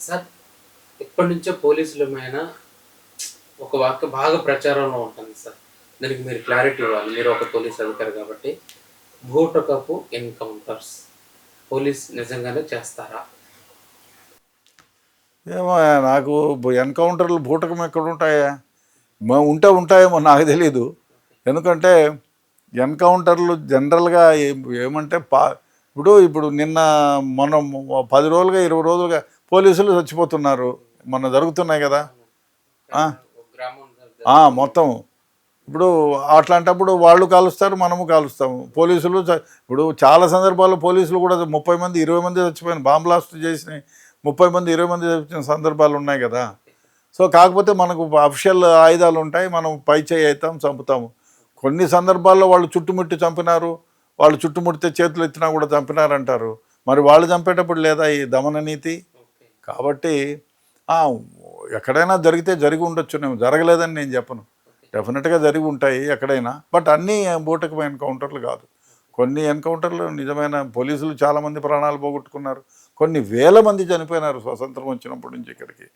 Sir ఎప్పటి నుంచో పోలీసుల పైన ఒక వాక్య బాగా ప్రచారంలో ఉంటుంది సార్. దానికి మీరు క్లారిటీ ఇవ్వాలి. మీరు ఒక పోలీస్ అధికారి కాబట్టి. బూటకపు ఎన్‌కౌంటర్స్ పోలీస్ నిజంగానే చేస్తారా? ఏమో నాకు ఎన్కౌంటర్లు బూటకం ఎక్కడ ఉంటాయా? ఉంటాయేమో నాకు తెలీదు. ఎందుకంటే ఎన్కౌంటర్లు జనరల్గా ఏమంటే ఇప్పుడు నిన్న మనం 10 రోజులుగా 20 రోజులుగా పోలీసులు చచ్చిపోతున్నారు. మొన్న జరుగుతున్నాయి కదా. ఆ, ఒక గ్రామం మొత్తం ఇప్పుడు అట్లాంటప్పుడు వాళ్ళు కాలుస్తారు, మనము కాలుస్తాము. పోలీసులు ఇప్పుడు చాలా సందర్భాల్లో పోలీసులు కూడా 30 మంది 20 మంది చచ్చిపోయిన బాంబ్ బ్లాస్ట్ చేసిన 30 మంది 20 మంది చచ్చిపోయిన సందర్భాలు ఉన్నాయి కదా. సో కాకపోతే మనకు అఫిషియల్ ఆయుధాలు ఉంటాయి, మనం పై చేయి అవుతాం, చంపుతాము. కొన్ని సందర్భాల్లో వాళ్ళు చుట్టుముట్టి చంపినారు, వాళ్ళు చుట్టుముడితే చేతులు ఎత్తినా కూడా చంపినారంటారు. మరి వాళ్ళు చంపేటప్పుడు లేదా ఈ దమన నీతి? కాబట్టి ఎక్కడైనా జరిగితే జరిగి ఉండొచ్చు, నేను జరగలేదని నేను చెప్పను. డెఫినెట్గా జరిగి ఉంటాయి ఎక్కడైనా. బట్ అన్నీ బూటకమైన ఎన్కౌంటర్లు కాదు. కొన్ని ఎన్కౌంటర్లు నిజమైన పోలీసులు చాలామంది ప్రాణాలు పోగొట్టుకున్నారు, కొన్ని వేల మంది చనిపోయినారు స్వతంత్రం వచ్చినప్పటి నుంచి ఇక్కడికి.